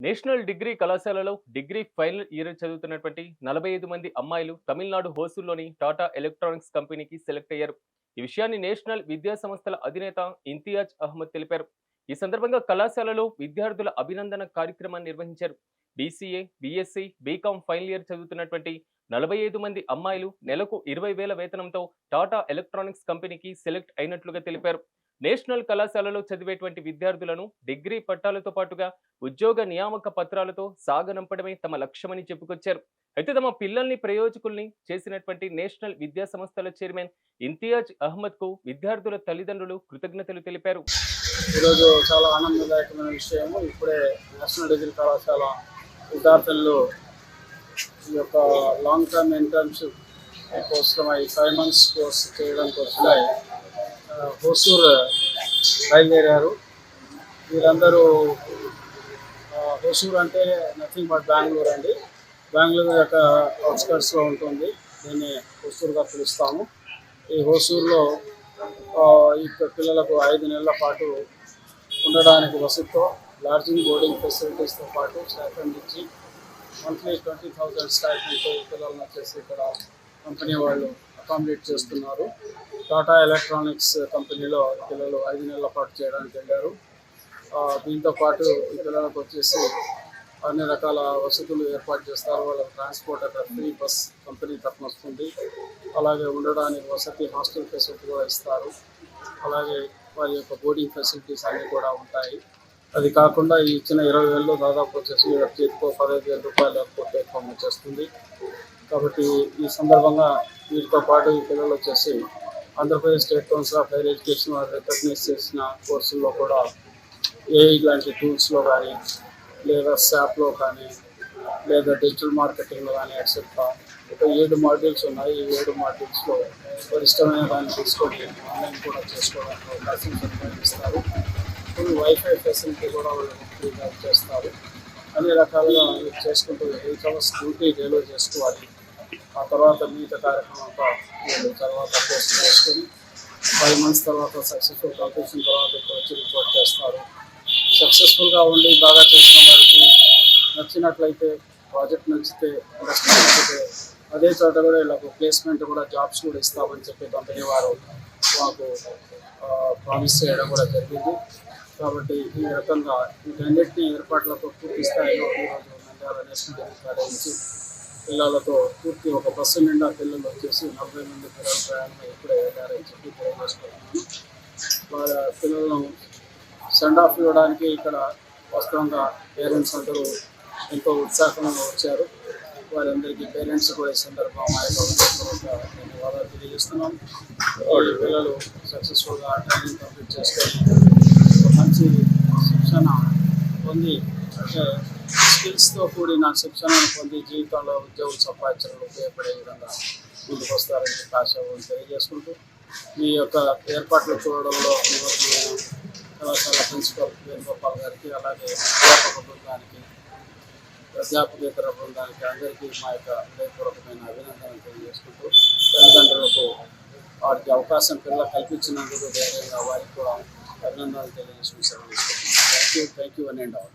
National degree కళాశాలలో degree final year చదువుతున్నటువంటి 45 మంది అమ్మాయిలు తమిళనాడు హోసూర్లోని టాటా ఎలక్ట్రానిక్స్ కంపెనీకి సెలెక్ట్ అయ్యారు. ఈ విషయాన్ని నేషనల్ విద్యా సంస్థల అధినేత ఇంతియాజ్ అహ్మద్ తెలిపారు. ఈ సందర్భంగా కళాశాలలో విద్యార్థుల అభినందన కార్యక్రమాన్ని నిర్వహించారు. BCA, BSc, BCom final year చదువుతున్నటువంటి 45 మంది అమ్మాయిలు నెలకు 20,000 వేతనంతో టాటా ఎలక్ట్రానిక్స్ కంపెనీకి సెలెక్ట్ అయినట్లుగా తెలిపారు. నేషనల్ కళాశాలలో చదివేటువంటి విద్యార్థులను డిగ్రీ పట్టాలతో పాటుగా ఉద్యోగ నియామక పత్రాలతో సాగనంపడమే తమ లక్ష్యమని చెప్పుకొచ్చారు. అయితే తమ పిల్లల్ని ప్రయోజకుల్ని చేసినటువంటి నేషనల్ విద్యా సంస్థల చైర్మన్ ఇంతియాజ్ అహ్మద్ కు విద్యార్థుల తల్లిదండ్రులు కృతజ్ఞతలు తెలిపారు. ఈరోజు చాలా ఆనందదాయకమైన విషయము. ఇప్పుడే నేషనల్ డిగ్రీ కళాశాల విద్యార్థులు ఈ యొక్క లాంగ్ టర్మ్ ఇంటర్న్షిప్ కోసమై 5 months కోర్స్ చేయడం కోసమై హోసూర్ బయలుదేరారు. వీరందరూ హోసూర్ అంటే నథింగ్ బట్ బెంగళూరు అండి. బెంగళూరు యొక్క అవుట్స్కర్ట్స్లో ఉంటుంది. దీన్ని హోసూర్గా పిలుస్తాము. ఈ హోసూర్లో ఈ పిల్లలకు 5 నెలల పాటు ఉండడానికి వసతితో లాడ్జింగ్ బోర్డింగ్ ఫెసిలిటీస్తో పాటు స్టైపెండ్ ఇచ్చి మంత్లీ 20,000 స్టైపెండ్తో పిల్లలను వచ్చేసి ఇక్కడ కంపెనీ వాళ్ళు అకామిడేట్ చేస్తున్నారు. టాటా ఎలక్ట్రానిక్స్ కంపెనీలో పిల్లలు 5 నెలల పాటు చేయడానికి వెళ్ళారు. దీంతో పాటు ఈ పిల్లలకు వచ్చేసి అన్ని రకాల వసతులు ఏర్పాటు చేస్తారు. వాళ్ళకి ట్రాన్స్పోర్ట్ అక్కడ ఫ్రీ బస్ కంపెనీ తరఫున వస్తుంది. అలాగే ఉండడానికి వసతి హాస్టల్ ఫెసిలిటీ కూడా ఇస్తారు. అలాగే వారి యొక్క బోర్డింగ్ ఫెసిలిటీస్ అన్నీ కూడా ఉంటాయి. అది కాకుండా ఈ ఇచ్చిన 20,000 దాదాపు వచ్చేసి చేతికో 15,000 రూపాయల టేక్ హోమ్ వచ్చేస్తుంది. కాబట్టి ఈ సందర్భంగా వీటితో పాటు ఈ పిల్లలు వచ్చేసి Andhra Pradesh state council of higher education వారు రికగ్నైజ్ చేసిన కోర్సుల్లో కూడా ఏఐ లాంటి టూల్స్లో కానీ, లేదా శాప్లో కానీ, లేదా డిజిటల్ మార్కెటింగ్లో కానీ ఎక్సెట్రా ఒక 7 మాడ్యూల్స్ ఉన్నాయి. ఈ 7 మాడ్యూల్స్లో ఇష్టమైన దాన్ని తీసుకొని ఆన్లైన్ కూడా చేసుకోవడానికి అవకాశం నిర్వహిస్తారు. ఫుల్ వైఫై ఫెసిలిటీ కూడా వాళ్ళు ఫ్రీగా చేస్తారు. అన్ని రకాలుగా చేసుకుంటూ 8 hours డ్యూటీ డేలో చేసుకోవాలి. ఆ తర్వాత మిగతా కార్యక్రమం అంతా వీళ్ళు తర్వాత కోర్సు చేసుకొని 5 months తర్వాత సక్సెస్ఫుల్ కంప్లీషన్ తర్వాత ఇక్కడ వచ్చి రిపోర్ట్ చేస్తారు. సక్సెస్ఫుల్గా ఉండి బాగా చేసిన వారికి నచ్చినట్లయితే, ప్రాజెక్ట్ నచ్చితే, ఇండస్ట్రీ నచ్చితే అదే చోట కూడా వీళ్ళకు ప్లేస్మెంట్ కూడా జాబ్స్ కూడా ఇస్తామని చెప్పి కంపెనీ వారు మాకు ప్రామిస్ చేయడం కూడా జరిగింది. కాబట్టి ఈ రకంగా వీటన్నిటిని ఏర్పాట్లతో పూర్తి స్థాయిలో ఈరోజు నంద్యాల నేషనల్ డిగ్రీ కాలేజీ పిల్లలతో పూర్తి ఒక బస్సు నిండా పిల్లలు వచ్చేసి 40 మంది పిల్లల ప్రయాణం ఇప్పుడే వెళ్ళారని చెప్పి తెలియజేసుకుంటున్నాను. వాళ్ళ పిల్లలను సెండ్ ఆఫ్ ఇవ్వడానికి ఇక్కడ వాస్తవంగా పేరెంట్స్ అందరూ ఎంతో ఉత్సాహంగా వచ్చారు. వారందరికీ పేరెంట్స్ కూడా ఈ సందర్భం మా యొక్క ధన్యవాదాలు తెలియజేస్తున్నాం. ఈ పిల్లలు సక్సెస్ఫుల్గా ట్రైనింగ్ కంప్లీట్ చేసుకొని మంచి శిక్షణ పొంది, అంటే స్కిల్స్తో కూడిన శిక్షణను పొంది జీవితంలో ఉద్యోగం సంపాదించడంలో ఉపయోగపడే విధంగా ముందుకు వస్తారని చెప్పి ఆశాభావం తెలియజేసుకుంటూ ఈ యొక్క ఏర్పాట్లు చూడడంలో కళాశాల ప్రిన్సిపల్ వేణుగోపాల్ గారికి, అలాగే అధ్యాపక బృందానికి, అధ్యాపకేతర బృందానికి అందరికీ మా యొక్క హృదయపూర్వకమైన అభినందనలు తెలియజేసుకుంటూ తల్లిదండ్రులకు వారికి అవకాశం పిల్లలు కల్పించినందుకు ధైర్యంగా వారికి కూడా అభినందనలు తెలియజేసుకుని సెలవు తీసుకుంటున్నాను. Thank you one and all.